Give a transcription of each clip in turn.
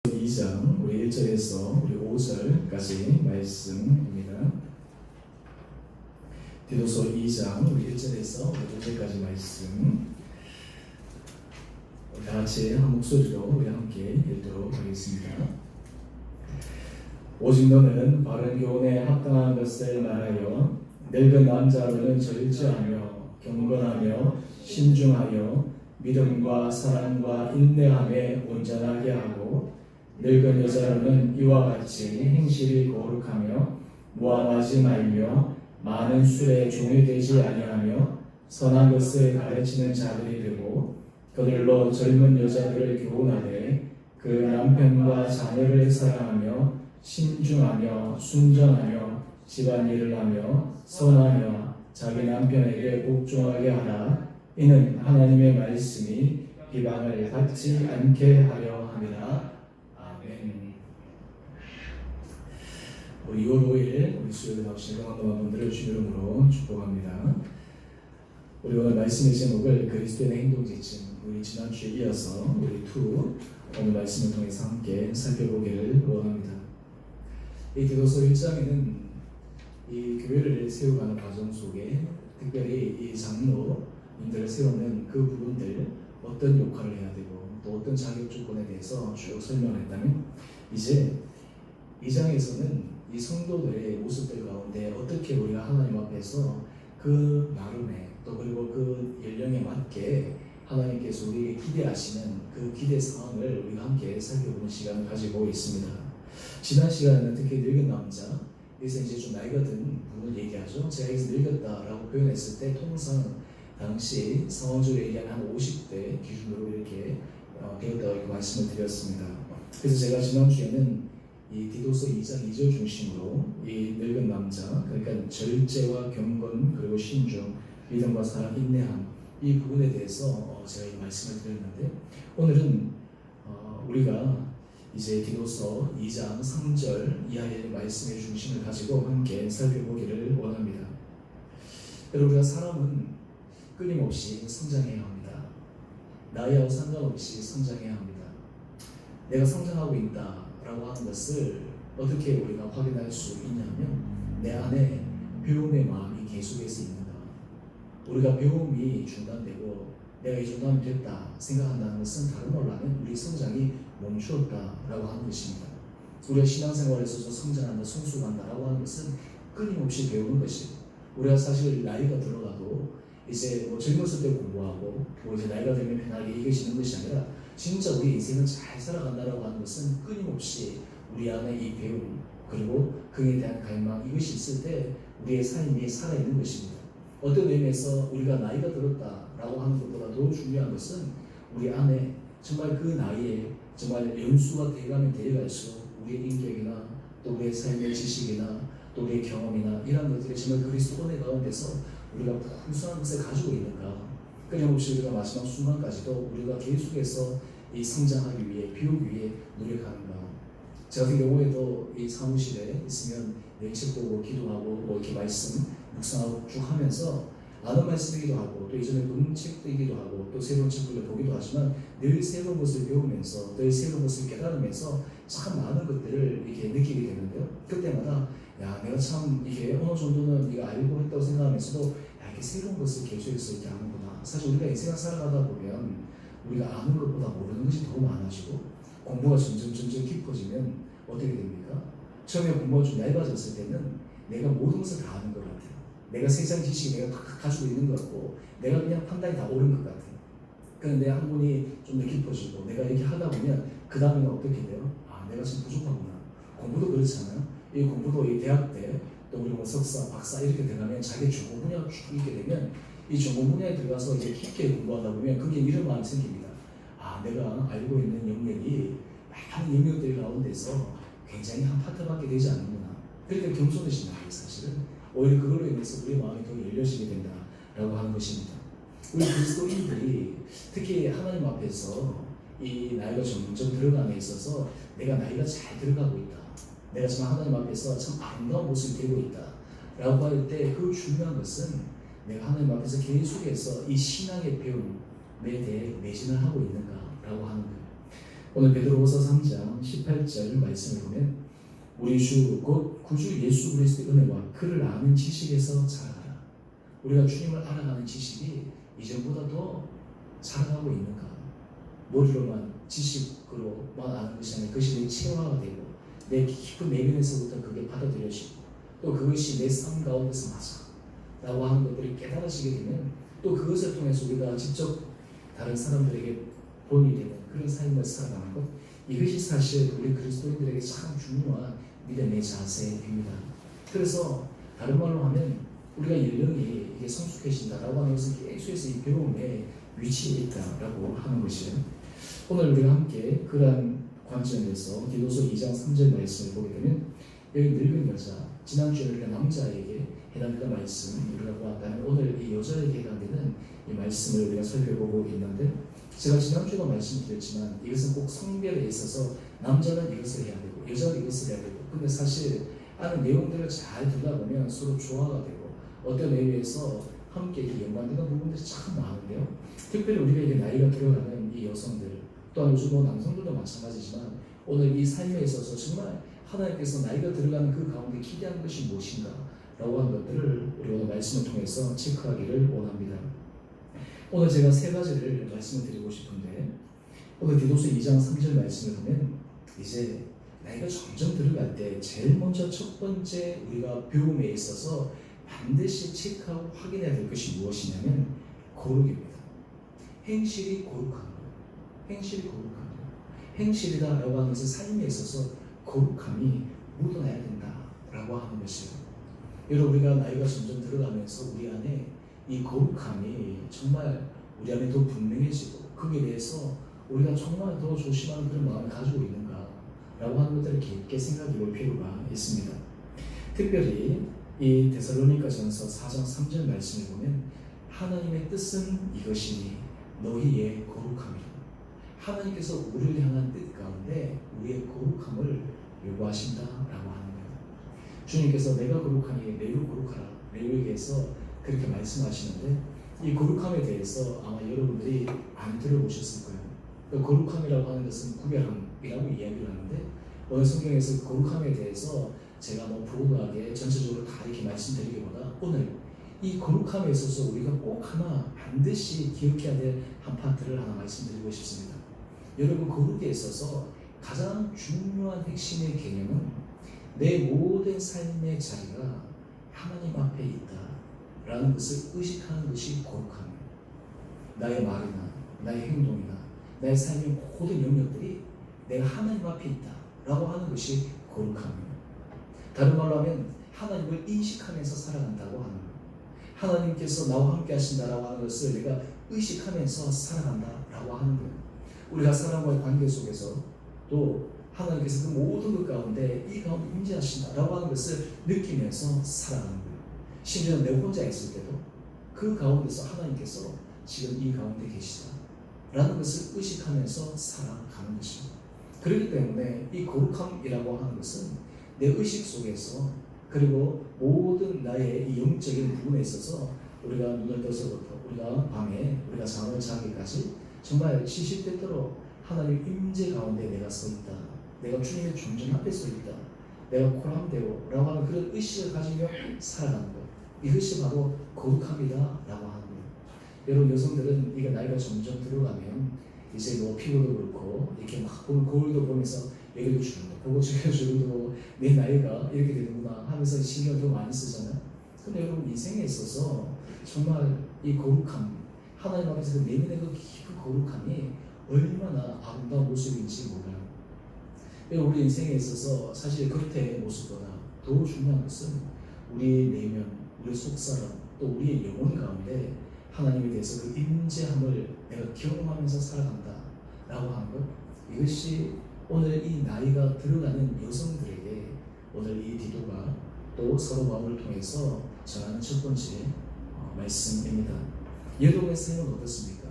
2장 우리 1절에서 우리 5절까지 말씀입니다. 디도서 2장 우리 1절에서 5절까지 말씀 다 같이 한 목소리로 우리 함께 읽도록 하겠습니다. 오직 너는 바른 교훈에 합당한 것을 말하여 늙은 남자로는 절제하며 경건하며 신중하여 믿음과 사랑과 인내함에 온전하게 하고 늙은 여자로는 이와 같이 행실이 거룩하며 모함하지 말며 많은 술에 종이되지 아니하며 선한 것을 가르치는 자들이 되고 그들로 젊은 여자들을 교훈하되 그 남편과 자녀를 사랑하며 신중하며 순전하며 집안일을 하며 선하며 자기 남편에게 복종하게 하라. 이는 하나님의 말씀이 비방을 받지 않게 하려 함이라. 아멘. 우리 2월 5일 우리 수요일에 나오신 강원도분들을 주의 이름으로 축복합니다. 우리 오늘 말씀의 제목을 그리스도의 행동지침, 우리 지난주에 이어서 우리 오늘 말씀을 통해서 함께 살펴보기를 원합니다. 이 디도서 1장에는 이 교회를 세워가는 과정 속에 특별히 이 장로님들을 세우는 그 부분들 어떤 역할을 해야 되고 또 어떤 자격 조건에 대해서 쭉 설명을 했다면, 이제 이 장에서는 이 성도들의 모습들 가운데 어떻게 우리가 하나님 앞에서 그 나름의 또 그리고 그 연령에 맞게 하나님께서 우리에게 기대하시는 그 기대 사항을 우리가 함께 살펴보는 시간을 가지고 있습니다. 지난 시간에는 특히 늙은 남자, 여기서 이제 좀 나이가 든 분을 얘기하죠. 제가 여기서 늙었다라고 표현했을 때 통상 당시 상황적으로 얘기하면 한 50대 기준으로 이렇게 되었다고 이렇게 말씀을 드렸습니다. 그래서 제가 지난주에는 이 디도서 2장 2절 중심으로 이 늙은 남자, 그러니까 절제와 경건 그리고 신중, 믿음과 사랑, 인내함, 이 부분에 대해서 제가 이 말씀을 드렸는데, 오늘은 우리가 이제 디도서 2장 3절 이하의 말씀의 중심을 가지고 함께 살펴보기를 원합니다. 여러분, 우리가 사람은 끊임없이 성장해야 합니다. 나이하고 상관없이 성장해야 합니다. 내가 성장하고 있다라고 하는 것을 어떻게 우리가 확인할 수 있냐면, 내 안에 배움의 마음이 계속해서 있는가. 우리가 배움이 중단되고 내가 이 정도면 됐다 생각한다는 것은 다른 말로 하면 우리 성장이 멈추었다라고 하는 것입니다. 우리가 신앙생활에서 성장한다, 성숙한다라고 하는 것은 끊임없이 배우는 것이에요. 우리가 사실 나이가 들어가도 이제 젊었을 때 공부하고 이제 나이가 들면 편하게 이겨지는 것이 아니라, 진짜 우리 인생을 잘 살아간다라고 하는 것은 끊임없이 우리 안에 이 배움 그리고 그에 대한 갈망, 이것이 있을 때 우리의 삶이 살아있는 것입니다. 어떤 의미에서 우리가 나이가 들었다라고 하는 것보다 더 중요한 것은 우리 안에 정말 그 나이에 정말 연수가 돼가면 돼갈수록 우리의 인격이나 또 우리의 삶의 지식이나 또 우리의 경험이나 이런 것들이 정말 그리스도 은혜 가운데서 우리가 풍성한 것을 가지고 있는가. 끊임없이 우리가 마지막 순간까지도 우리가 계속해서 이 성장하기 위해, 비우기 위해 노력하는가. 저 같은 경우에도 이 사무실에 있으면 내 책 보고 기도하고 이렇게 말씀 묵상하고 쭉 하면서 아는 말씀이기도 하고 또 이전에 본 책이기도 하고 또 새로운 책들을 보기도 하지만 늘 새로운 것을 배우면서 늘 새로운 것을 깨달으면서 참 많은 것들을 이렇게 느끼게 되는데요. 그때마다 야, 내가 참 이게 어느 정도는 네가 알고 했다고 생각하면서도 야, 이렇게 새로운 것을 계속해서 이렇게 하는구나. 사실 우리가 인생을 살아가다 보면 우리가 아는 것보다 모르는 것이 더 많아지고 공부가 점점 깊어지면 어떻게 됩니까? 처음에 공부가 좀 얇아졌을 때는 내가 모든 것을 다 아는 것 같아요. 내가 세상 지식이 내가 다 가지고 있는 것 같고 내가 그냥 판단이 다 옳은 것 같아요. 그런데 한 분이 좀 더 깊어지고 내가 이렇게 하다 보면 그 다음에는 어떻게 돼요? 아, 내가 지금 부족하구나. 공부도 그렇잖아요. 이 공부도 이 대학 때 또 우리 석사, 박사 이렇게 들어가면 자기 전공 분야가 쭉 있게 되면 이 전공 분야에 들어가서 이제 깊게 공부하다 보면 그게 이런 마음이 생깁니다. 아, 내가 알고 있는 영역이 많은 영역들 가운데서 굉장히 한 파트밖에 되지 않는구나. 그러니까 겸손해진다는 거예요. 사실은 오히려 그걸로 인해서 우리 마음이 더 열려지게 된다라고 하는 것입니다. 우리 그리스도인들이 특히 하나님 앞에서 이 나이가 점점 들어감에 있어서 내가 나이가 잘 들어가고 있다, 내가 정말 하나님 앞에서 참 아름다운 모습이 되고 있다 라고 할 때 그 중요한 것은 내가 하나님 앞에서 계속해서 이 신앙의 배움에 대해 매진을 하고 있는가 라고 하는 거예요. 오늘 베드로후서 3장 18절 말씀을 보면 우리 주 곧 구주 예수 그리스도의 은혜와 그를 아는 지식에서 자라라. 우리가 주님을 알아가는 지식이 이전보다 더 자라가고 있는가? 머리로만 지식으로만 아는 것이 아니라 그것이 내 체화가 되고 내 깊은 내면에서부터 그게 받아들여지고 또 그것이 내 삶 가운데서 맞아 라고 하는 것들이 깨달아지게 되면 또 그것을 통해서 우리가 직접 다른 사람들에게 본이 되는 그런 삶을 살아가는 것, 이것이 사실 우리 그리스도인들에게 참 중요한 믿음의 자세입니다. 그래서 다른 말로 하면 우리가 연령이 이게 성숙해진다라고 하는 것은 계속해서 이 배움에 위치해 있다라고 하는 것이에요. 오늘 우리가 함께 그러한 관점에서 디도서 2장 3절 말씀을 보게 되면 여기 늙은 여자, 지난주에 우리가 남자에게 해당되는 말씀 우리가 보았다면 오늘 이 여자에게 해당되는 이 말씀을 우리가 살펴보고 있는데, 제가 지난주에도 말씀드렸지만 이것은 꼭 성별에 있어서 남자는 이것을 해야 되고 여자는 이것을 해야 되고, 근데 사실 아는 내용들을 잘 듣다 보면 서로 조화가 되고 어떤 의미에서 함께 연관되는 부분들이 참 많은데요. 특별히 우리가 이게 나이가 들어가는 이 여성들, 또한 요즘 뭐 남성들도 마찬가지지만 오늘 이 삶에 있어서 정말 하나님께서 나이가 들어가는 그 가운데 기대하는 것이 무엇인가 라고 하는 것들을 우리 오늘 말씀을 통해서 체크하기를 원합니다. 오늘 제가 세 가지를 말씀을 드리고 싶은데, 오늘 디도서 2장 3절 말씀을 보면 이제 나이가 점점 들어갈 때 제일 먼저 첫 번째 우리가 배움에 있어서 반드시 체크하고 확인해야 될 것이 무엇이냐면 거룩입니다. 행실이 거룩한 거예요. 행실이 거룩한 거예요. 행실이다라고 하는 것은 삶에 있어서 거룩함이 묻어나야 된다라고 하는 것이에요. 여러분, 우리가 나이가 점점 들어가면서 우리 안에 이 거룩함이 정말 우리 안에 더 분명해지고 거기에 대해서 우리가 정말 더 조심하는 그런 마음을 가지고 있는가라고 하는 것들을 깊게 생각해 볼 필요가 있습니다. 특별히 이 데살로니가전서 4장 3절 말씀을 보면 하나님의 뜻은 이것이니 너희의 거룩함이라. 하나님께서 우리를 향한 뜻 가운데 우리의 거룩함을 요구하신다라고 하는 거예요. 주님께서 내가 거룩하니 너희도 거룩하라, 레위기에서 그렇게 말씀하시는데, 이 거룩함에 대해서 아마 여러분들이 많이 들어보셨을 거예요. 그 거룩함이라고 하는 것은 구별함이라고 이야기를 하는데, 오늘 성경에서 거룩함에 대해서 제가 뭐 부호하게 전체적으로 다 이렇게 말씀드리기보다 오늘 이 거룩함에 있어서 우리가 꼭 하나 반드시 기억해야 될 한 파트를 하나 말씀드리고 싶습니다. 여러분, 거룩에 있어서 가장 중요한 핵심의 개념은 내 모든 삶의 자리가 하나님 앞에 있다라는 것을 의식하는 것이 거룩함이에요. 나의 말이나 나의 행동이나 나의 삶의 모든 영역들이 내가 하나님 앞에 있다라고 하는 것이 거룩함이에요. 다른 말로 하면 하나님을 인식하면서 살아간다고 하는 거예요. 하나님께서 나와 함께 하신다라고 하는 것을 내가 의식하면서 살아간다라고 하는 거예요. 우리가 사람과의 관계 속에서 또 하나님께서 그 모든 것 가운데 이 가운데 임재하신다라고 하는 것을 느끼면서 살아가는 거예요. 심지어 내 혼자 있을 때도 그 가운데서 하나님께서 지금 이 가운데 계시다라는 것을 의식하면서 살아가는 것입니다. 그렇기 때문에 이 거룩함이라고 하는 것은 내 의식 속에서, 그리고 모든 나의 이 영적인 부분에 있어서 우리가 눈을 떠서부터 우리가 밤에 우리가 잠을 자기까지 정말 시시때때로 하나님 임재 가운데 내가 서 있다, 내가 주님의 존전 앞에 서 있다, 내가 코람되고 라고 하는 그런 의식을 가지며 살아가는 것, 이것이 바로 거룩함이다 라고 하는 거예요. 여러분, 여성들은 이게 나이가 점점 들어가면 이제 뭐 피부도 그렇고 이렇게 막 보면 거울도 보면서 여기도 주름도 보고 저기도 주름도 보고 내 나이가 이렇게 되는구나 하면서 신경을 더 많이 쓰잖아요. 근데 여러분, 인생에 있어서 정말 이 거룩함, 하나님 앞에서 그 내면의 그 깊은 거룩함이 얼마나 아름다운 모습인지 몰라요. 여러분, 우리 인생에 있어서 사실 겉의 모습보다 더 중요한 것은 우리 내면, 우리 속사람, 또 우리의 영혼 가운데 하나님에 대해서 그 임재함을 내가 경험하면서 살아간다 라고 하는 것, 이것이 오늘 이 나이가 들어가는 여성들에게 오늘 이 디도가 또 서로 마음을 통해서 전하는 첫 번째 말씀입니다. 여러분의 삶은 어떻습니까?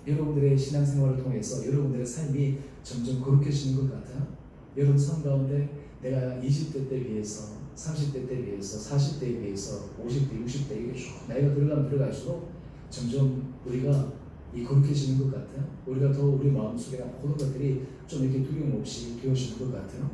여러분들의 신앙생활을 통해서 여러분들의 삶이 점점 거룩해지는 것 같아요. 여러분 삶 가운데 내가 20대 때 비해서, 30대 때 비해서, 40대에 비해서, 50대, 60대 이게 쭉 나이가 들어가면 들어갈수록 점점 우리가 이 거룩해지는 것 같아요. 우리가 더 우리 마음속에 모든 것들이 좀 이렇게 두려움 없이 되어지는 것 같아요.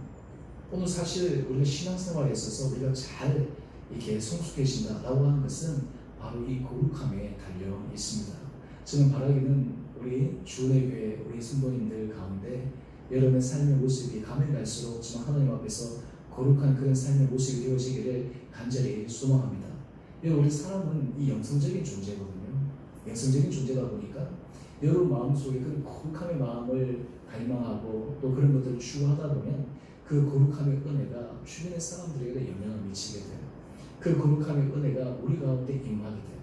오늘 사실 우리가 신앙생활에 있어서 우리가 잘 이렇게 성숙해진다라고 하는 것은 바로 이 거룩함에 달려 있습니다. 저는 바라기는 우리 주은혜 교회 우리 성도님들 가운데 여러분의 삶의 모습이 가면 갈수록 정말 하나님 앞에서 거룩한 그런 삶의 모습이 되어지기를 간절히 소망합니다. 여러분, 우리 사람은 이 영성적인 존재거든요. 영성적인 존재다 보니까 여러분 마음속에 그 거룩함의 마음을 갈망하고 또 그런 것들을 추구하다 보면 그 거룩함의 은혜가 주변의 사람들에게 영향을 미치게 돼요. 그 거룩함의 은혜가 우리 가운데 임하게 돼요.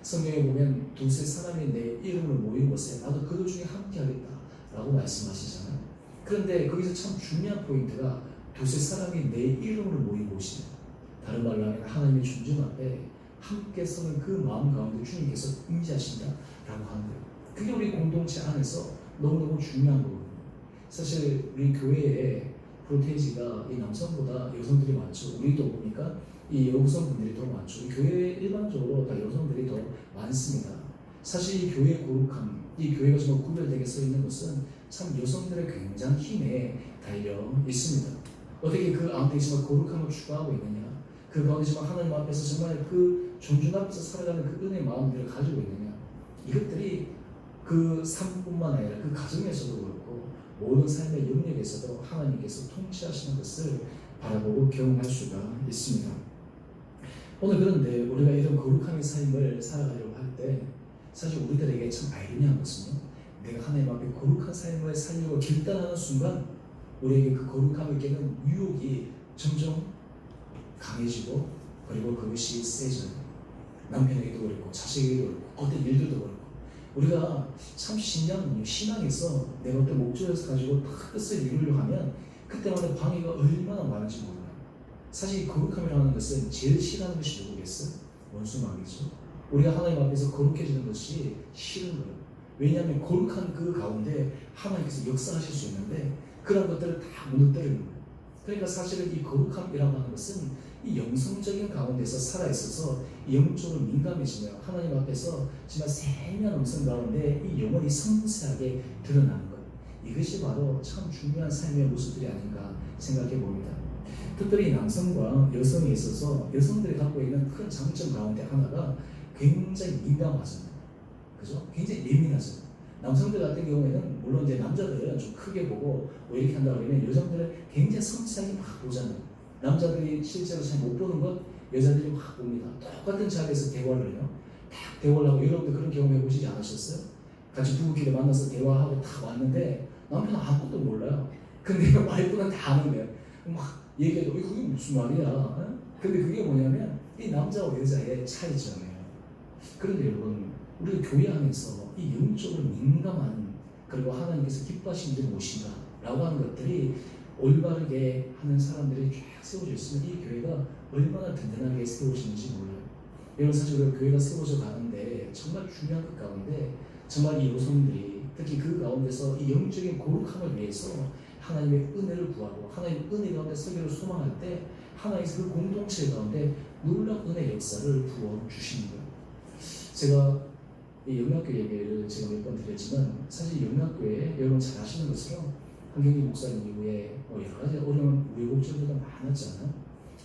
성경에 보면 두세 사람이 내 이름으로 모인 곳에 나도 그들 중에 함께 하겠다라고 말씀하시잖아요. 그런데 거기서 참 중요한 포인트가 두세 사람이 내 이름으로 모인 곳이에요. 다른 말로 하면 하나님의 존재 앞에 함께 서는 그 마음 가운데 주님께서 임재하신다라고 하는 거예요. 그게 우리 공동체 안에서 너무너무 중요한 거거든요. 사실 우리 교회에 프로테이지가 이 남성보다 여성들이 많죠. 우리도 보니까 이 여성분들이 더 많죠. 이 교회 일반적으로 다 여성들이 더 많습니다. 사실 이 교회의 거룩함, 이 교회가 정말 구별되게 서 있는 것은 참 여성들의 굉장한 힘에 달려 있습니다. 어떻게 그 가운데 정말 거룩함을 추구하고 있느냐, 그 가운데 정말 하나님 앞에서 정말 그 존중 앞에서 살아가는 그 은혜의 마음들을 가지고 있느냐, 이것들이 그 삶뿐만 아니라 그 가정에서도 그렇고 모든 삶의 영역에서도 하나님께서 통치하시는 것을 바라보고 경험할 수가 있습니다. 오늘 그런데 우리가 이런 거룩함의 삶을 살아가려고 할 때 사실 우리들에게 참 아이러니한 것은요, 내가 하나님 앞에 거룩한 삶을 살려고 결단하는 순간 우리에게 그 거룩함을 깨는 유혹이 점점 강해지고 그리고 그것이 세져요. 남편에게도 그렇고 자식에게도 그렇고 어떤 일들도 그렇고 우리가 참 신앙에서 내가 어떤 목적을 가지고 딱 뜻을 이루려고 하면 그때마다 방해가 얼마나 많은지 몰라요. 사실 거룩함이라는 것은 제일 싫어하는 것이 누구겠어요? 원수마귀죠. 우리가 하나님 앞에서 거룩해지는 것이 싫은 거예요. 왜냐하면 거룩한 그 가운데 하나님께서 역사하실 수 있는데 그런 것들을 다 무너뜨리는 거예요. 그러니까 사실은 이 거룩함이라고 하는 것은 이 영성적인 가운데서 살아있어서 영적으로 민감해지며 하나님 앞에서 정말 세미한 음성 가운데 이 영혼이 섬세하게 드러나는 것, 이것이 바로 참 중요한 삶의 모습들이 아닌가 생각해 봅니다. 특별히 남성과 여성에 있어서 여성들이 갖고 있는 큰 장점 가운데 하나가 굉장히 민감하잖아요. 그죠? 굉장히 예민하잖아요. 남성들 같은 경우에는 물론 이제 남자들은 좀 크게 보고 뭐 이렇게 한다 그러면 여성들은 굉장히 섬세하게 막 보잖아요. 남자들이 실제로 잘 못 보는 것 여자들이 막 봅니다. 똑같은 자리에서 대화를 해요. 딱 대화를 하고, 여러분들 그런 경험 해보시지 않으셨어요? 같이 부부끼리 만나서 대화하고 딱 왔는데 남편은 아무것도 몰라요. 근데 와이프는 다 아는 거예요. 막 얘기해도 그게 무슨 말이야? 어? 근데 그게 뭐냐면 이 남자와 여자의 차이점이에요. 그런데 여러분, 우리 교회 안에서 이 영적으로 민감한, 그리고 하나님께서 기뻐하시는 분이 무엇인가 라고 하는 것들이 올바르게 하는 사람들이 쫙 세워져 있으면 이 교회가 얼마나 든든하게 세워지는지 몰라요. 여러분, 사실 우리가 교회가 세워져 가는데 정말 중요한 것 가운데 정말 이 여성들이 특히 그 가운데서 이 영적인 거룩함을 위해서 하나님의 은혜를 구하고 하나님의 은혜 가운데 서기를 소망할 때 하나님께서 그 공동체 가운데 놀라운 은혜 역사를 부어주시는 거예요. 제가 이 영락교 얘기를 제가 몇 번 드렸지만 사실 영락교에 여러분 잘 아시는 것처럼 한경희 목사님 이후에 뭐 여러 가지 어려운 우여곡절도 많았잖아요.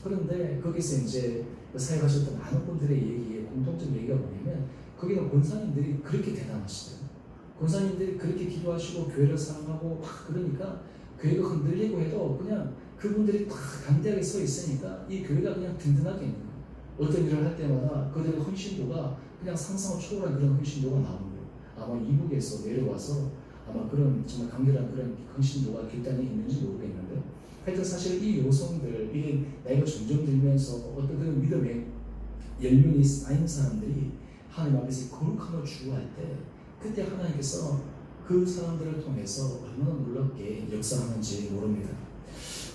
그런데 거기서 이제 사역하셨던 많은 분들의 얘기에 공통적 얘기가 뭐냐면 거기는 권사님들이 그렇게 대단하시대요. 권사님들이 그렇게 기도하시고 교회를 사랑하고 막 그러니까 교회가 흔들리고 해도 그냥 그분들이 딱 담대하게 서 있으니까 이 교회가 그냥 든든하게 있는 거예요. 어떤 일을 할 때마다 그들의 헌신도가 그냥 상상을 초월한 그런 헌신도가 나오는 거예요. 아마 이북에서 내려와서 아마 그런 정말 강렬한 그런 헌신도가 길단에 있는지 모르겠는데 하여튼 사실 이 여성들, 이게 나이가 점점 들면서 어떤 그런 믿음의 연륜이 쌓인 사람들이 하나님 앞에서 거룩함을 추구할 때 그때 하나님께서 그 사람들을 통해서 얼마나 놀랍게 역사하는지 모릅니다.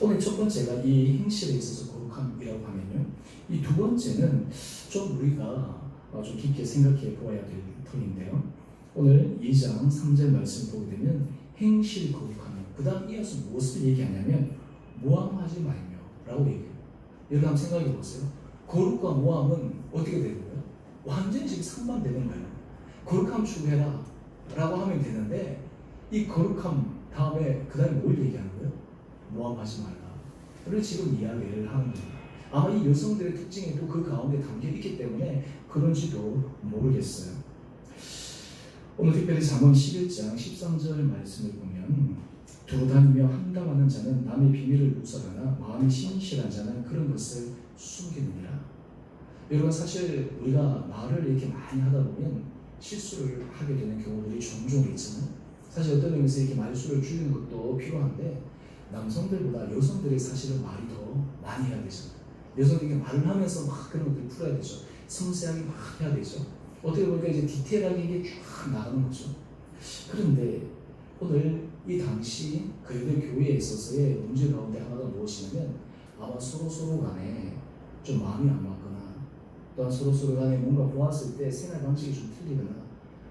오늘 첫 번째가 이 행실에 있어서 거룩함이라고 하면요, 이 두 번째는 좀 우리가 좀 깊게 생각해 보아야 될 터인데요, 오늘 2장 3절 말씀 보게 되면 행실 거룩하며 그 다음 이어서 무엇을 얘기하냐면 모함하지 말며 라고 얘기해요. 여러분 한번 생각해 보세요. 거룩과 모함은 어떻게 되는 거예요? 완전히 지금 상반되는 거예요. 거룩함 추구해라. 라고 하면 되는데 이 거룩함 다음에 그 다음에 뭘 얘기하는 거예요? 모함하지 말라. 를 지금 이야기를 하는 거예요. 아마 이 여성들의 특징이 또 그 가운데 담겨 있기 때문에 그런지도 모르겠어요. 오늘 특별히 잠언 11장 13절 말씀을 보면 두루 다니며 함담하는 자는 남의 비밀을 묵살하나 마음이 신실한 자는 그런 것을 숨기느니라. 여러분 사실 우리가 말을 이렇게 많이 하다 보면 실수를 하게 되는 경우들이 종종 있잖아요. 사실 어떤 의미에서 이렇게 말수를 줄이는 것도 필요한데 남성들보다 여성들이 사실은 말이 더 많이 해야 되잖아요. 여성들이 말을 하면서 막 그런 것들을 풀어야 되죠. 섬세하게 막 해야 되죠. 어떻게 보니까 이제 디테일하게 이게 쫙 나가는 거죠. 그런데 오늘 이 당시 그들 교회에 있어서의 문제 가운데 하나가 무엇이냐면 아마 서로 간에 좀 마음이 안 맞거나 또한 서로 간에 뭔가 보았을 때 생활 방식이 좀 틀리거나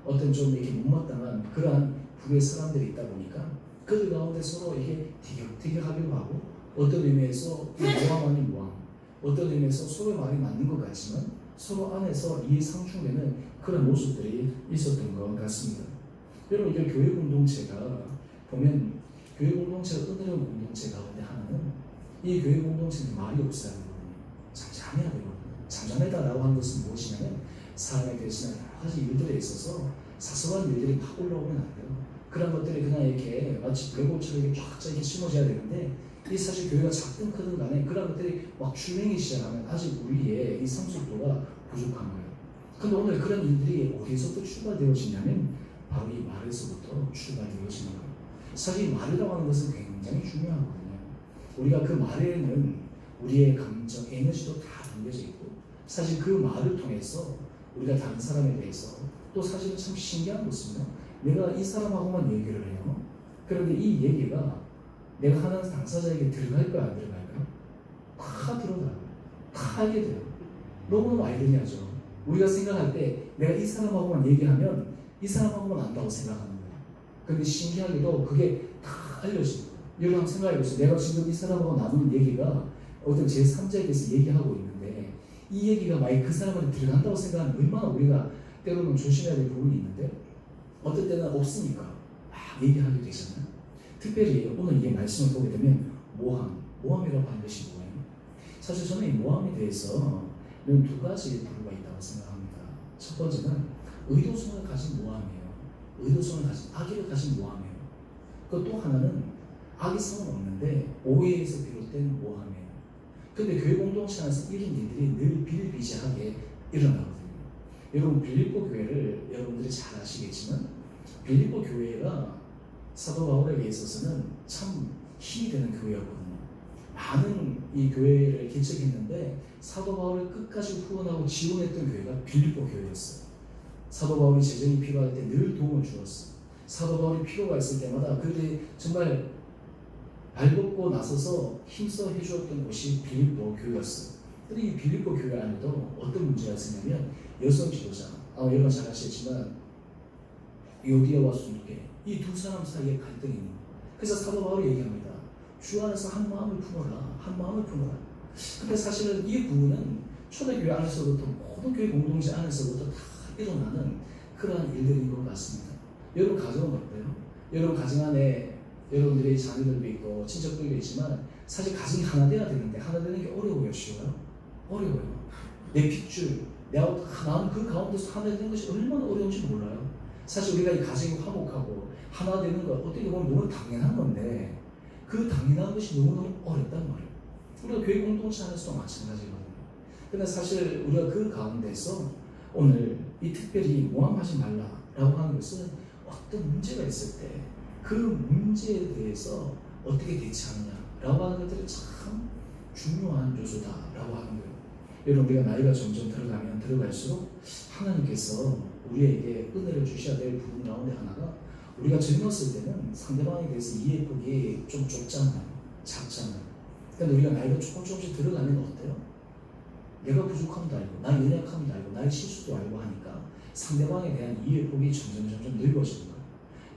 어떤 좀 이렇게 못마땅한 그러한 부류의 사람들이 있다 보니까 그들 가운데 서로 이게 티격태격하기도 하고 어떤 의미에서 모함 아닌 모함, 어떤 의미에서 서로의 말이 맞는 것 같지만 서로 안에서 이해상충되는 그런 모습들이 있었던 것 같습니다. 여러분 이게 교회 공동체가 보면 교회 공동체가 은혜로운 공동체 가운데 하나는 이 교회 공동체는 말이 없어야 되거든요. 잠잠해야 되거든요. 잠잠하다라고 하는 것은 무엇이냐면 사람에 대해서는 여러 가지 일들에 있어서 사소한 일들이 막 올라오면 안 돼요. 그런 것들이 그냥 이렇게 마치 벽돌처럼 이렇게 쫙 이렇게 심어져야 되는데 이 사실 교회가 작든 크든 간에 그런 것들이 막 출렁이기 시작하면 아직 우리의 이 성숙도가 부족한 거예요. 근데 오늘 그런 일들이 어디서부터 출발되어지냐면 바로 이 말에서부터 출발되어지는 거예요. 사실 말이라고 하는 것은 굉장히 중요하거든요. 우리가 그 말에는 우리의 감정, 에너지도 다 담겨져 있고 사실 그 말을 통해서 우리가 다른 사람에 대해서 또 사실은 참 신기한 것은요. 내가 이 사람하고만 얘기를 해요. 그런데 이 얘기가 내가 하는 당사자에게 들어갈까요? 안 들어갈까요? 다 들어가요. 다 하게 돼요. 너무너무 아이러니하죠. 우리가 생각할 때 내가 이 사람하고만 얘기하면 이 사람하고만 안다고 생각하는 거예요. 그런데 신기하게도 그게 다 알려지는 거예요. 여러분 한번 생각해보세요. 내가 지금 이 사람하고 나누는 얘기가 어떤 제3자에 대해서 얘기하고 있는데 이 얘기가 만약 그 사람한테 들어간다고 생각하면 얼마나 우리가 때로는 조심해야 될 부분이 있는데 어떤 때는 없으니까 막 얘기하게 되잖아요. 특별히 오늘 이 말씀을 보게 되면 모함이라고 하는 것이 뭐예요? 사실 저는 이 모함에 대해서 두 가지 부류가 있다고 생각합니다. 첫 번째는 의도성을 가진 모함이에요. 의도성을 가진 악의를 가진 모함이에요. 그 또 하나는 악의성은 없는데 오해에서 비롯된 모함이에요. 근데 교회 공동체 안에서 이런 일들이 늘 비일비재하게 일어나거든요. 여러분 빌립보 교회를 여러분들이 잘 아시겠지만 빌립보 교회가 사도 바울에게 있어서는 참 힘이 되는 교회였거든요. 많은 이 교회를 개척했는데 사도 바울을 끝까지 후원하고 지원했던 교회가 빌립보 교회였어요. 사도 바울이 재정이 필요할 때 늘 도움을 주었어요. 사도 바울이 필요가 있을 때마다 그들이 정말 발벗고 나서서 힘써 해주었던 곳이 빌립보 교회였어요. 근데 이 빌립보 교회 안에도 어떤 문제가 있었냐면 여성 지도자, 여러분 잘 아시겠지만 요디아와 순두계 이 두 사람 사이에 갈등이 있는 거예요. 그래서 사도 바울이 얘기합니다. 주 안에서 한 마음을 품어라. 한 마음을 품어라. 근데 사실은 이 부분은 초대교회 안에서부터 모든 교회 공동체 안에서부터 다 일어나는 그러한 일들인 것 같습니다. 여러분 가정은 어때요? 여러분 가정 안에 여러분들의 자녀들도 있고 친척들도 있지만 사실 가정이 하나 돼야 되는데 하나 되는 게 어려워요? 쉬워요? 어려워요. 내 핏줄, 내가 나는 그 가운데서 하나 되는 것이 얼마나 어려운지 몰라요. 사실 우리가 이 가정이 화목하고 하나 되는 거 어떻게 보면 너무 당연한 건데 그 당연한 것이 너무너무 어렵단 말이에요. 우리가 교회 공동체 안에서도 마찬가지거든요. 근데 사실 우리가 그 가운데서 오늘 이 특별히 모함하지 말라라고 하는 것은 어떤 문제가 있을 때 그 문제에 대해서 어떻게 대처하느냐라고 하는 것들이 참 중요한 요소다라고 하는 거예요. 여러분 우리가 나이가 점점 들어가면 들어갈수록 하나님께서 우리에게 은혜를 주셔야 될 부분 가운데 하나가 우리가 젊었을 때는 상대방에 대해서 이해폭이 좀 좁잖아요. 작잖아요. 그런데 우리가 나이가 조금씩 들어가면 어때요? 내가 부족함도 알고 나의 연약함도 알고 나의 실수도 알고 하니까 상대방에 대한 이해폭이 점점 넓어지는 거예요.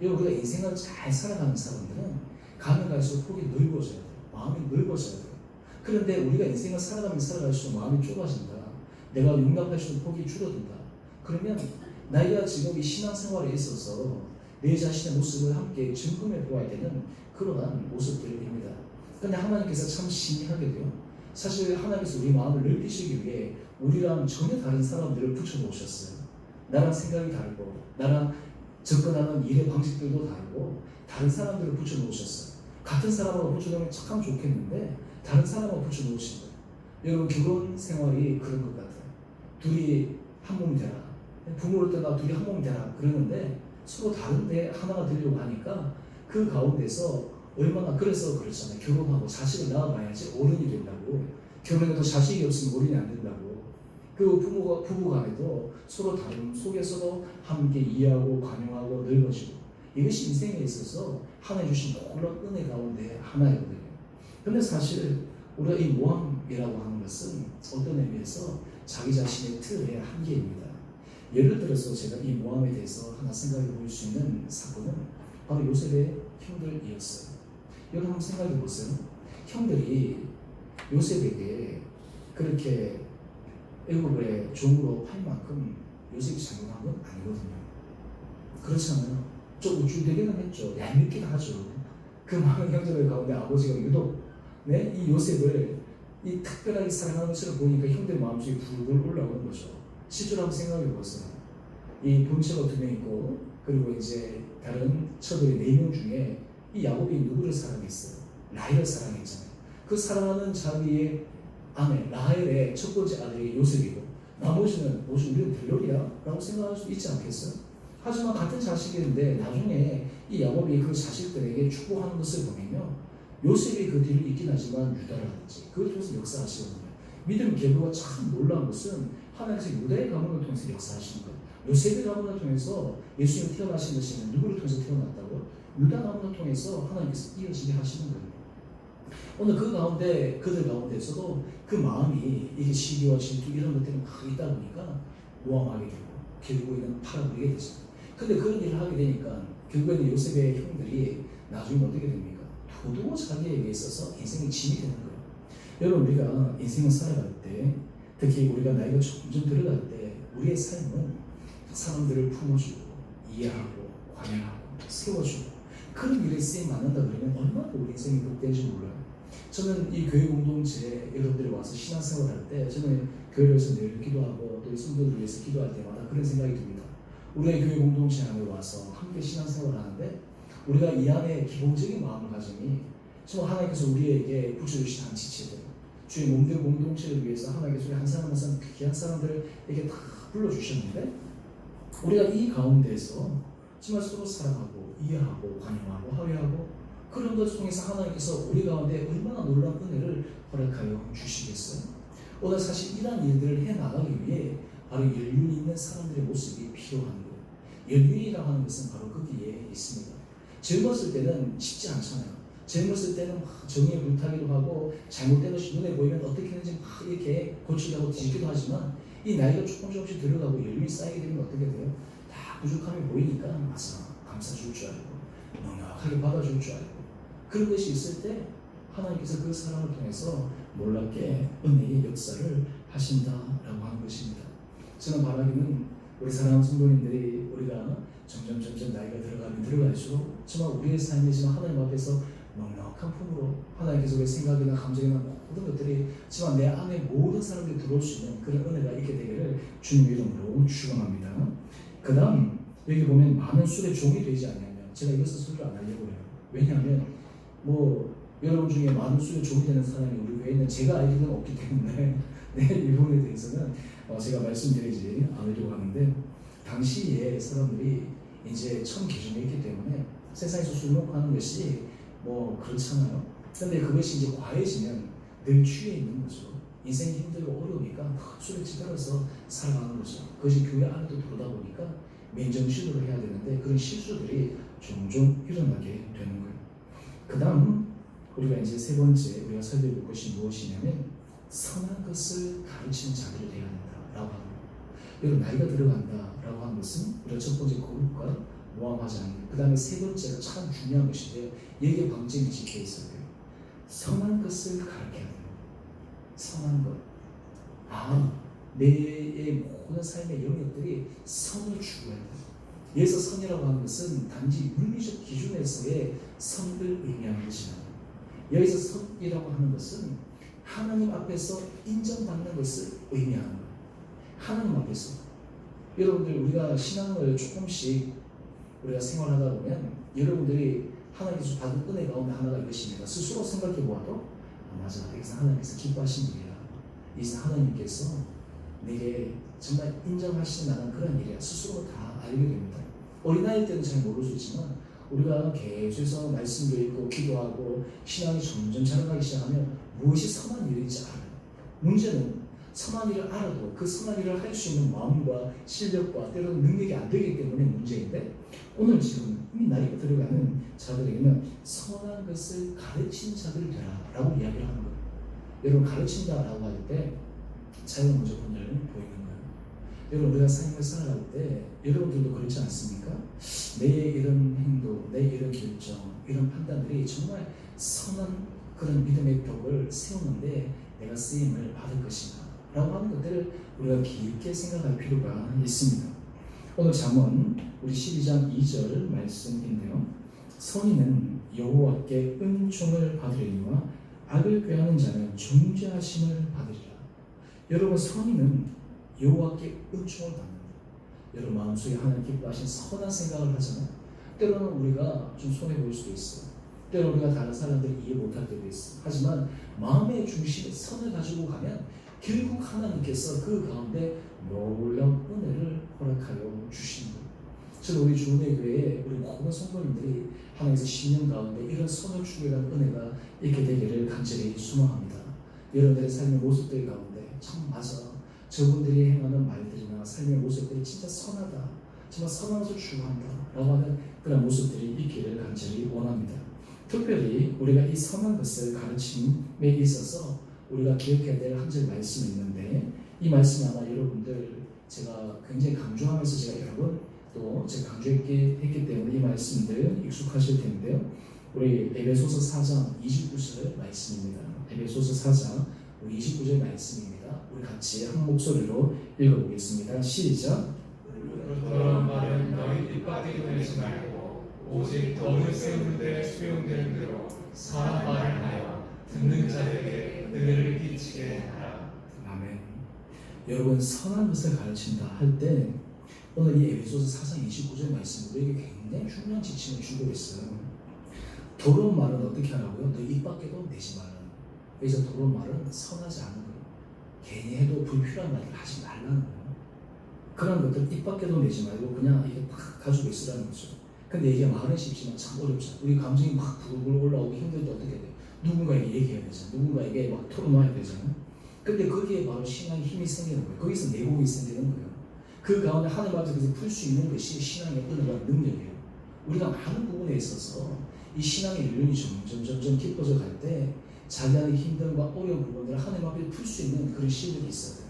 여러분 우리가 인생을 잘 살아가는 사람들은 가면 갈수록 폭이 넓어져야 돼요. 마음이 넓어져야 돼요. 그런데 우리가 인생을 살아가면 살아갈수록 마음이 좁아진다. 내가 용납할 수 있는 폭이 줄어든다. 그러면 나이가 지금 이 신앙생활에 있어서 내 자신의 모습을 함께 점검해 보아야 되는 그러한 모습들입니다. 그런데 하나님께서 참 신기하게도요, 사실 하나님께서 우리 마음을 넓히시기 위해 우리랑 전혀 다른 사람들을 붙여놓으셨어요. 나랑 생각이 다르고 나랑 접근하는 일의 방식들도 다르고 다른 사람들을 붙여놓으셨어요. 같은 사람하고 붙여놓으면 참 좋겠는데 다른 사람하고 붙여놓으신 거예요. 여러분, 결혼 생활이 그런 것 같아요. 둘이 한 몸이 되라, 부모를 떠나 둘이 한 몸이 되라 그러는데 서로 다른데 하나가 되려고 하니까 그 가운데서 얼마나, 그래서 그렇잖아요. 결혼하고 자식을 낳아봐야지 어른이 된다고. 결혼해도 자식이 없으면 어른이 안 된다고. 그 부부 간에도 서로 다른 속에서도 함께 이해하고 관용하고 넓어지고, 이것이 인생에 있어서 하나님 주신 놀라운 은혜 가운데 하나이거든요. 근데 사실 우리가 이 모함이라고 하는 것은 어떤 의미에서 자기 자신의 틀의 한계입니다. 예를 들어서 제가 이 모함에 대해서 하나 생각해 볼 수 있는 사건은 바로 요셉의 형들이었어요. 여러분 한번 생각해 보세요. 형들이 요셉에게 그렇게 애굽의 종으로 팔 만큼 요셉이 잘못한 건 아니거든요. 그렇잖아요. 좀 우쭐대기는 했죠. 얄밉기도 하죠. 그 많은 형제들 가운데 아버지가 유독 이 요셉을 이 특별하게 사랑하는 것처럼 보니까 형들 마음속에 불불 올라오는 거죠. 실제로 한번 생각해 보세요. 이 본처가 2명 있고, 그리고 이제 다른 처들이 4명 중에 이 야곱이 누구를 사랑했어요? 라헬을 사랑했잖아요. 그 사랑하는 자기의 아내 라헬의 첫 번째 아들이 요셉이고, 나머지는 우리는 별로리야 라고 생각할 수 있지 않겠어요? 하지만 같은 자식인데 나중에 이 야곱이 그 자식들에게 축복하는 것을 보면요, 요셉이 그 뒤를 잇긴 하지만 유다라든지 그걸 통해서 역사하시거든요. 믿음 계보가 참 놀라운 것은 하나님께서 유다의 가문을 통해서 역사하시는 거예요. 요셉의 가문을 통해서 예수님이 태어나신 것이면 누구를 통해서 태어났다고? 유다 가문을 통해서 하나님께서 이어지게 하시는 거예요. 오늘 그 가운데, 그들 가운데서도 그 마음이 이게 시기와 질투 이런 것들이 막 있다 보니까 모함하게 되고 결국에는 팔아버리게 되죠. 근데 그런 일을 하게 되니까 결국에는 요셉의 형들이 나중에 어떻게 됩니까? 도도 자기에게 있어서 인생이 짐이 되는 거예요. 여러분, 우리가 인생을 살아갈 때, 특히 우리가 나이가 점점 들어갈 때 우리의 삶은 사람들을 품어주고 이해하고 관여하고 세워주고 그런 일에 쓰임 받는다 그러면 얼마나 우리 인생이 복된지 몰라요. 저는 이 교회 공동체에 여러분들이 와서 신앙생활 할 때 저는 교회에서 늘 기도하고 또 성도들을 위해서 기도할 때마다 그런 생각이 듭니다. 우리의 교회 공동체 안에 와서 함께 신앙생활을 하는데 우리가 이 안에 기본적인 마음가짐이 정말 하나님께서 우리에게 붙여주신 한 지체들, 주의 몸된 공동체를 위해서 하나님께서 한 사람 한 사람 귀한 사람들에게 다 불러주셨는데 우리가 이 가운데에서 정말 서로 사랑하고 이해하고 관용하고 화해하고 그런 것을 통해서 하나님께서 우리 가운데 얼마나 놀라운 은혜를 허락하여 주시겠어요? 오늘 사실 이러한 일들을 해나가기 위해 바로 연륜 있는 사람들의 모습이 필요한 거예요. 연륜이라고 하는 것은 바로 거기에 있습니다. 젊었을 때는 쉽지 않잖아요. 젊었을 때는 막 정의에 불타기도 하고 잘못된 것이 눈에 보이면 어떻게 하는지 막 이렇게 고치려고 뒤집기도 하지만 이 나이가 조금씩 들어가고 연륜이 쌓이게 되면 어떻게 돼요? 다 부족함이 보이니까 맞아, 감싸줄 줄 알고 넉넉하게 받아줄 줄 알고 그런 것이 있을 때 하나님께서 그 사람을 통해서 놀랍게 은혜의 역사를 하신다라고 하는 것입니다. 저는 바라기는 우리 사랑하는 성도님들이 우리가 점점 나이가 들어가면 들어갈수록 정말 우리의 삶이지만 하나님 앞에서 넉넉한 품으로 하나님께서 우리의 생각이나 감정이나 모든 것들이 정말 내 안에 모든 사람들이 들어올 수 있는 그런 은혜가 있게 되기를 주님의 이름으로 축원합니다. 그 다음 여기 보면 많은 술의 종이 되지 않냐면 제가 이것을 술을 안 하려고 해요. 왜냐하면 여러분 중에 많은 술의 종이 되는 사람이 우리 외에는 제가 알기로는 없기 때문에 이 부분에 대해서는 제가 말씀드리지 않으려고 하는데 당시에 사람들이 이제 처음 개종에 있기 때문에 세상에서 술 먹고 하는 것이 그렇잖아요. 그런데 그것이 이제 과해지면 늘 취해 있는 거죠. 인생이 힘들고 어려우니까 술에 찌들어서 살아가는 거죠. 그것이 교회 안에도 들어오다 보니까 맨정신으로 해야 되는데 그런 실수들이 종종 일어나게 되는 거예요. 그 다음 우리가 이제 세 번째 우리가 살펴볼 것이 무엇이냐면 선한 것을 가르치는 자들이 되어야 된다라고 합니다. 여러분, 나이가 들어간다라고 하는 것은 우리가 첫 번째 거룩과 모함하지 않는 것, 그 다음에 세 번째가 참 중요한 것인데 여기에 방점이 찍혀 있어요. 선한 것을 가르쳐야 돼요. 선한 것. 내 모든 삶의 영역들이 선을 추구해야 돼. 여기서 선이라고 하는 것은 단지 윤리적 기준에서의 선을 의미하는 것이다. 여기서 선이라고 하는 것은 하나님 앞에서 인정받는 것을 의미하는 거예요. 하나님 앞에서. 여러분들 우리가 신앙을 조금씩 우리가 생활하다 보면 여러분들이 하나님께서 받은 은혜 가운데 하나가 이것입니다. 스스로 생각해 보아도 맞아, 여기서 하나님께서 기뻐하신 일이야. 여기서 하나님께서 내게 정말 인정하시는 나는 그런 일이야. 스스로 다 알게 됩니다. 어린아이 때는 잘 모를 수 있지만 우리가 계속해서 말씀도 읽고 기도하고 신앙이 점점 자라나기 시작하면 무엇이 선한 일인지 알아요. 문제는 선한 일을 알아도 그 선한 일을 할 수 있는 마음과 실력과 때로는 능력이 안 되기 때문에 문제인데, 오늘 지금 이미 나이가 들어가는 자들에게는 선한 것을 가르친 자들이 되라 라고 이야기를 하는 거예요. 여러분, 가르친다라고 할 때 자기가 먼저 본을 보이는 거예요. 여러분, 우리가 삶을 살아갈 때 여러분들도 그렇지 않습니까? 내 이런 행동, 내 이런 결정, 이런 판단들이 정말 선한 그런 믿음의 벽을 세우는데 내가 쓰임을 받을 것인가 라고 하는 것들을 우리가 깊게 생각할 필요가 있습니다. 오늘 잠언 우리 12장 2절 말씀인데요. 선인은 여호와께 은총을 받으리니와 악을 꾀하는 자는 중죄하심을 받으리라. 여러분, 선인은 여호와께 은총을 받는다. 여러분 마음속에 하나님 기뻐하신 선한 생각을 하잖아요. 때로는 우리가 좀 손해볼 수도 있어요. 때로는 우리가 다른 사람들이 이해 못할 때도 있어요. 하지만 마음의 중심에 선을 가지고 가면 결국 하나님께서 그 가운데 놀라운 은혜를 허락하여 주시는 거예요. 저는 우리 주은혜 교회에 우리 모든 성도님들이 하나님께서 10년 가운데 이런 선을 추구하는 은혜가 있게 되기를 간절히 소망합니다. 여러분들의 삶의 모습들 가운데 참 맞아, 저분들이 행하는 말들이나 삶의 모습들이 진짜 선하다, 정말 선한 것을 추구한다 라고 하는 그런 모습들이 있기를 간절히 원합니다. 특별히 우리가 이 선한 것을 가르침에 있어서 우리가 기억해야 될 한 절 말씀이 있는데, 이 말씀 아마 여러분들 제가 굉장히 강조하면서 제가 여러 번 또 제가 강조했기 때문에 이 말씀들 익숙하실 텐데요. 우리 에베소서 4장 29절 말씀입니다. 에베소서 4장 우리 29절 말씀입니다. 우리 같이 한 목소리로 읽어보겠습니다. 시작. 그런 말은 너희 뜻밖의 되지 말고 오직 덕을 세우는 데 수용되는 대로 사람 말을 하여 듣는 자에게 은혜를 끼치게 하라. 아멘. 여러분, 선한 것을 가르친다 할 때 오늘 이 에베소서 4장 29절 말씀 우리에게 굉장히 중요한 지침을 주고 있어요. 더러운 말은 어떻게 하라고요? 너 입 밖에도 내지 말라. 그래서 더러운 말은 선하지 않은 거예요. 괜히 해도 불필요한 말을 하지 말라는 거예요. 그런 것들 입 밖에도 내지 말고 그냥 이게 딱 가지고 있으라는 거죠. 근데 이게 말은 쉽지만 참 어렵죠. 우리 감정이 막 부글부글 올라오고 힘들 때 어떻게 돼요? 누군가에게 얘기해야 되잖아요. 누군가에게 막 털어놔야 되잖아요. 근데 거기에 바로 신앙의 힘이 생기는 거예요. 거기서 내공이 생기는 거예요. 그 가운데 하나님 앞에서 풀 수 있는 것이 신앙의 은혜와 능력이에요. 우리가 많은 부분에 있어서 이 신앙의 연륜이 점점 깊어져 갈 때 자기 안의 힘듦과 어려운 부분들을 하나님 앞에 풀 수 있는 그런 실력이 있어요.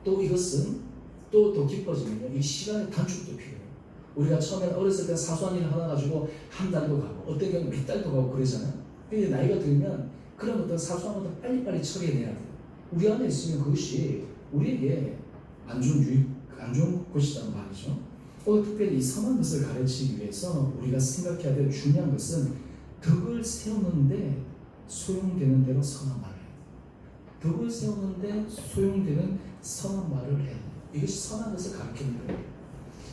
또 이것은 또 더 깊어지면요, 이 시간의 단축도 필요해요. 우리가 처음에 어렸을 때 사소한 일을 하나 가지고 한 달도 가고 어떤 경우는 몇 달도 가고 그러잖아요. 근데 나이가 들면 그런 어떤 사소한 것도 빨리빨리 처리해내야 돼요. 우리 안에 있으면 그것이 우리에게 안 좋은 것이란 말이죠. 오늘 특별히 이 선한 것을 가르치기 위해서 우리가 생각해야 될 중요한 것은 덕을 세우는데 소용되는 대로 선한 말을 해야 돼요. 덕을 세우는데 소용되는 선한 말을 해야 돼요. 이것이 선한 것을 가르치는 거예요.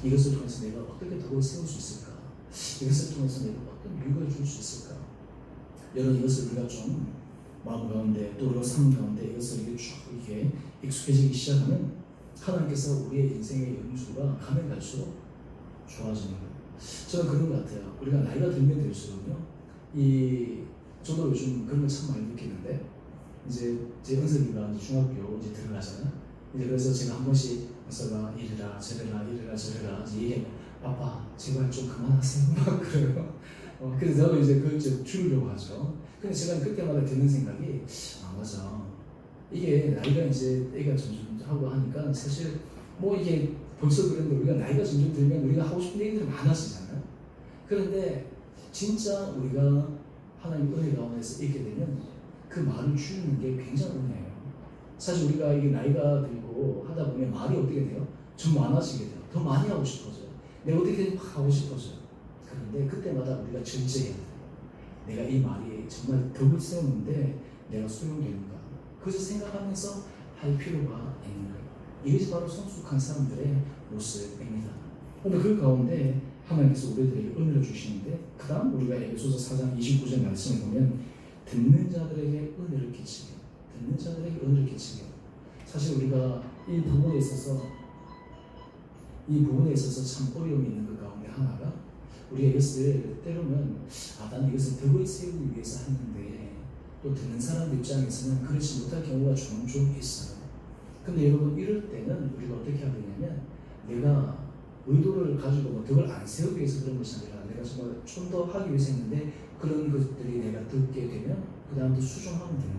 이것을 통해서 내가 어떻게 덕을 세울 수 있을까? 이것을 통해서 내가 어떤 유익을 줄 수 있을까? 여러분, 이것을 우리가 좀 마음 가운데 또 우리가 삶 가운데 이것을 이게 익숙해지기 시작하면 하나님께서 우리의 인생의 연수가 가면 갈수록 좋아지는 거예요. 저는 그런 것 같아요. 우리가 나이가 들면 될수록요, 저도 요즘 그런 걸 참 많이 느끼는데, 이제 제 은석이가 이제 중학교 이제 들어가잖아요. 이제 그래서 제가 한 번씩 은석아 이래라 저래라 이제 얘기하면 아빠 제발 좀 그만하세요 막 그래요. 그래서 저도 이제 그걸 좀 줄이려고 하죠. 근데 제가 그때마다 드는 생각이 맞아. 이게 나이가 이제 애가 점점 하고 하니까 사실 뭐 이게 벌써 그런데 우리가 나이가 점점 들면 우리가 하고 싶은 얘기들이 많아지잖아요. 그런데 진짜 우리가 하나님 은혜 가운데서 있게 되면 그 말을 줄이는 게 굉장히 은혜예요. 사실 우리가 이게 나이가 들고 하다 보면 말이 어떻게 돼요? 좀 많아지게 돼요. 더 많이 하고 싶어져요. 내가 어떻게든 막 하고 싶어져요. 그런데 그때마다 우리가 절제해야 돼요. 내가 이 말이 정말 덕을 세우는데 내가 수용되는가? 그것을 생각하면서 할 필요가 있는 거예요. 이것이 바로 성숙한 사람들의 모습입니다. 근데 그 가운데 하나님께서 우리들에게 은혜를 주시는데 그 다음 우리가 에베소서 4장 29절 말씀을 보면 듣는 자들에게 은혜를 끼치게, 듣는 자들에게 은혜를 끼치게. 사실 우리가 이 부분에 있어서 참 어려움이 있는 것 가운데 하나가 우리가 이것을 때로는 나는 이것을 덕을 세우기 위해서 했는데 또 듣는 사람 입장에서는 그렇지 못할 경우가 종종 있어요. 근데 여러분 이럴 때는 우리가 어떻게 해야 되냐면 내가 의도를 가지고 뭐 덕을 안 세우기 위해서 그런 것이 아니라 내가 정말 좀 더 하기 위해서 했는데 그런 것들이 내가 듣게 되면 그 다음부터 수정하면 되는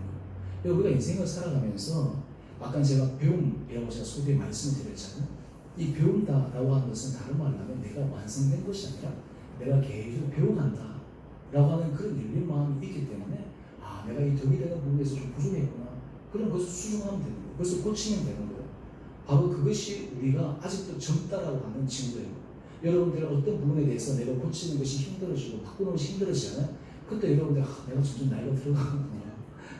거예요. 우리가 인생을 살아가면서 아까 제가 배움이라고 제가 소개에 말씀을 드렸잖아요. 이 배운다라고 하는 것은 다른 말로 하면 내가 완성된 것이 아니라 내가 계속 배워간다 라고 하는 그런 열린 마음이 있기 때문에 내가 이 덕이 되는 부분에서 좀 부족했구나. 그럼 그것을 수정하면 되는 거예요. 그것을 고치면 되는 거예요. 바로 그것이 우리가 아직도 젊다라고 하는 친구예요. 여러분들은 어떤 부분에 대해서 내가 고치는 것이 힘들어지고 바꾸는 것이 힘들어지잖아요. 그때 여러분들 내가 점점 나이가 들어가는구나.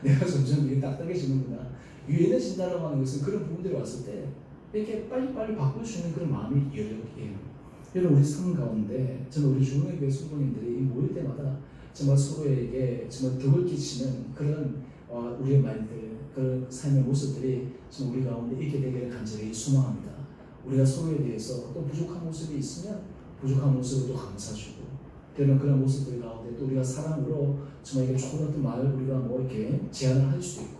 내가 점점 이게 딱딱해지는구나. 유연해진다라고 하는 것은 그런 부분들이 왔을 때 이렇게 빨리빨리 바꿀 수 있는 그런 마음이 여력이에요. 여러분 우리 삶 가운데 저는 우리 중흥의 교회 성도님들이 모일 때마다 정말 서로에게 정말 덕을 끼치는 그런 우리의 말들, 그런 삶의 모습들이 정말 우리 가운데 있게 되기를 간절히 소망합니다. 우리가 서로에 대해서 또 부족한 모습이 있으면 부족한 모습을 또 감싸주고 때로는 그런 모습들 가운데 또 우리가 사랑으로 정말 이게 좋은 어떤 말을 우리가 뭐 이렇게 제안을 할 수도 있고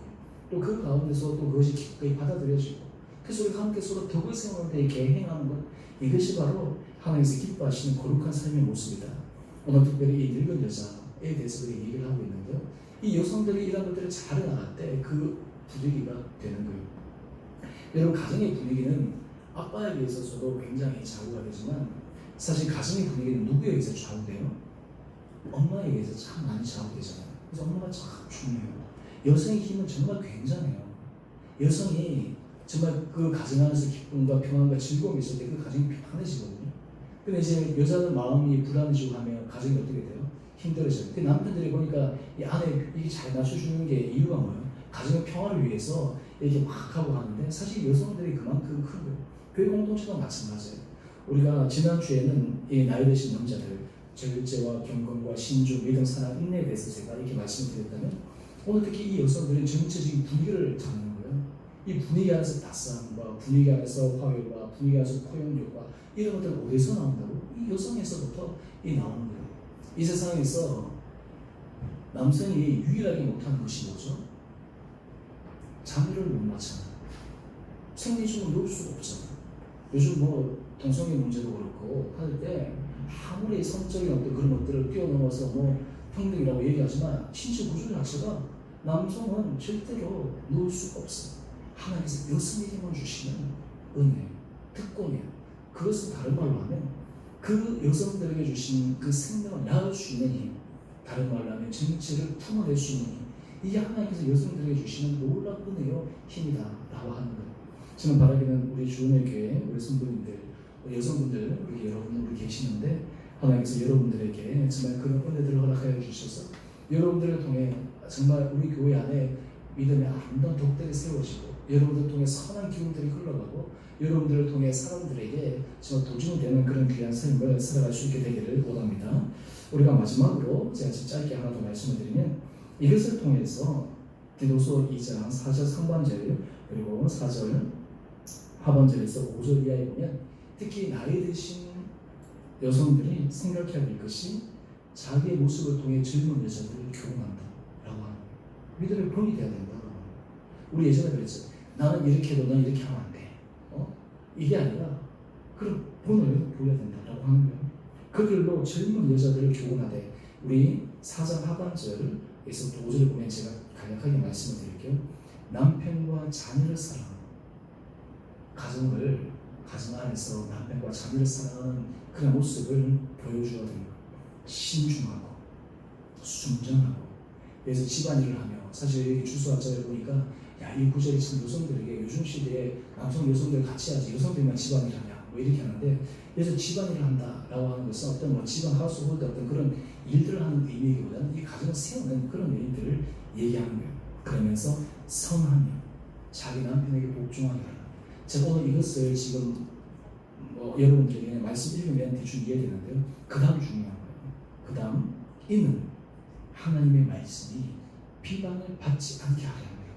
또 그 가운데서 또 그것이 기꺼이 받아들여지고 그래서 우리가 함께 서로 덕을 세우는데 이렇게 행하는 것 이것이 바로 하나님께서 기뻐하시는 거룩한 삶의 모습이다. 오늘 특별히 이 늙은 여자에 대해서 우리가 얘기를 하고 있는데요. 이 여성들이 이런 것들을 잘 해나갈 때 그 분위기가 되는 거예요. 여러분 가정의 분위기는 아빠에게 있어서도 굉장히 좌우가 되지만 사실 가정의 분위기는 누구에 의해서 좌우돼요? 엄마에 의해서 참 많이 좌우되잖아요. 그래서 엄마가 참 중요해요. 여성의 힘은 정말 굉장해요. 여성이 정말 그 가정 안에서 기쁨과 평안과 즐거움이 있을 때 그 가정이 편해지거든요. 근데 이제 여자는 마음이 불안해지고 하면 가정이 어떻게 돼요? 힘들어져요. 그 남편들이 보니까 이 아내 이게 잘 낮춰주는 게 이유가 뭐예요? 가정의 평화를 위해서 이렇게 막 하고 하는데 사실 여성들이 그만큼 큰 거예요. 교회 공동체도 마찬가지예요. 우리가 지난주에는 이 나이 드신 남자들 절제와 경건과 신중, 믿음, 사랑, 인내에 대해서 제가 이렇게 말씀을 드렸다면 오늘 특히 이 여성들은 전체적인 분위기를 잡는 거예요. 이 분위기 안에서 따스함과 분위기 안에서 화해와 분위기 안에서 포용력과 이런 것들은 어디서 나온다고? 이 여성에서부터 나오는 거예요. 이 세상에서 남성이 유일하게 못하는 것이 뭐죠? 자녀를 못 낳잖아요. 생리식을 놓을 수가 없잖아요. 요즘 뭐 동성애 문제도 그렇고 할 때 아무리 성적인 어떤 그런 것들을 뛰어넘어서 뭐 평등이라고 얘기하지만 신체 구조 자체가 남성은 절대로 놓을 수가 없어요. 하나님께서 여성에게만 주시는 은혜, 특권이에요. 그것은 다른 말로 하면 그 여성들에게 주신 그 생명을 낳을 수 있는 힘, 다른 말로 하면 정체를 품어낼 수 있는 힘, 이게 하나님께서 여성들에게 주시는 놀라운 은혜요 힘이다 라고 하는 거예요. 저는 바라기는 우리 주은혜 교회 우리 성도님들, 우리 여성분들, 우리 여러분들 우리 계시는데 하나님께서 여러분들에게 정말 그런 은혜들을 허락하여 주셔서 여러분들을 통해 정말 우리 교회 안에 믿음의 아름다운 덕들이 세워지고 여러분들을 통해 선한 기운들이 흘러가고 여러분들을 통해 사람들에게 정말 도전이 되는 그런 귀한 삶을 살아갈 수 있게 되기를 원합니다. 우리가 마지막으로 제가 짧게 하나 더 말씀을 드리면 이것을 통해서 디도서 2장 4절 상반절 그리고 4절 하반절에서 5절 이하에 보면 특히 나이 드신 여성들이 생각해야 될 것이 자기의 모습을 통해 젊은 여자들을 교훈한다 라고 하는 믿음의 본이 되어야 된다. 우리 예전에 그랬죠. 나는 이렇게 해도 넌 이렇게 하면 안 돼. 이게 아니라 그런 본을 보여야 된다라고 하는 거예요. 그 길로 젊은 여자들을 교훈하되 우리 4장 하반절에서 5절을 보면 제가 간략하게 말씀을 드릴게요. 남편과 자녀를 사랑하는 가정 안에서 남편과 자녀를 사랑하는 그런 모습을 보여주어야 됩니다. 신중하고 순정하고 그래서 집안일을 하며 사실 주수학자를 보니까 야, 이 구절이 지금 여성들에게 요즘 시대에 남성 여성들 같이 하지 여성들만 집안일 하냐 뭐 이렇게 하는데 그래서 집안일을 한다라고 하는 것은 어떤 뭐 집안 하우스홀드 어떤 그런 일들을 하는 의미보다는 이 가정을 세우는 그런 일들을 얘기하는 거예요. 그러면서 선하며 자기 남편에게 복종하게 하라. 제가 오늘 이것을 지금 여러분들에게 그냥 말씀 읽으면 대충 이해되는데요. 그 다음 중요한 거예요. 그 다음 이는 하나님의 말씀이 비방을 받지 않게 하려 합니다.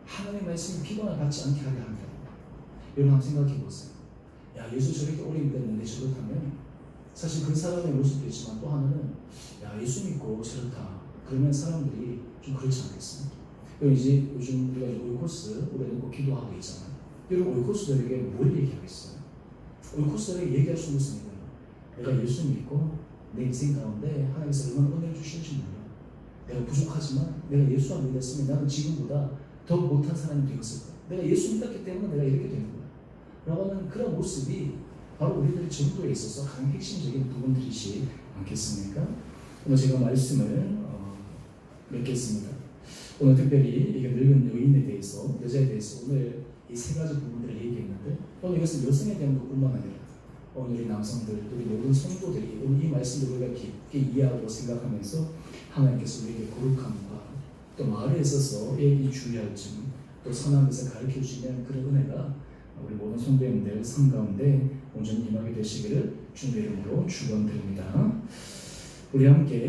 하나님의 말씀이 비방을 받지 않게 하려 합니다. 여러분 한번 생각해 보세요. 야, 예수 저렇게 오래 믿었는데 저렇다면 사실 그 사람의 모습도 있지만 또 하나는 야, 예수 믿고 저렇다. 그러면 사람들이 좀 그렇지 않겠습니까? 그리고 이제 요즘 우리가 오이코스 우리는 꼭 기도하고 있잖아요. 여러분 오이코스들에게 뭘 얘기하겠어요? 오이코스들에게 얘기할 수 있는 것은 내가 예수 믿고 내 인생 가운데 하나님께서 얼마나 은혜를 주실지 몰라. 내가 부족하지만 내가 예수 안 믿었으면 나는 지금보다 더 못한 사람이 되었을 거야. 내가 예수 믿었기 때문에 내가 이렇게 되는 거야. 라고 하는 그런 모습이 바로 우리들의 전도에 있어서 가장 핵심적인 부분들이지 않겠습니까? 오늘 제가 말씀을 맺겠습니다. 오늘 특별히 이게 늙은 여인에 대해서, 여자에 대해서 오늘 이 세 가지 부분들을 얘기했는데 오늘 이것은 여성에 대한 것뿐만 아니라 오늘 우리 남성들, 우리 모든 성도들이 오늘 이 말씀을 우리가 깊게 이해하고 생각하면서 하나님께서 우리에게 거룩함과 또 마을에 있어서 이 주의할 점, 또 선한 것을 가르쳐 주시는 그런 은혜가 우리 모든 성도님들 삶 가운데 온전히 임하게 되시기를 주님의 이름으로 축원드립니다. 우리 함께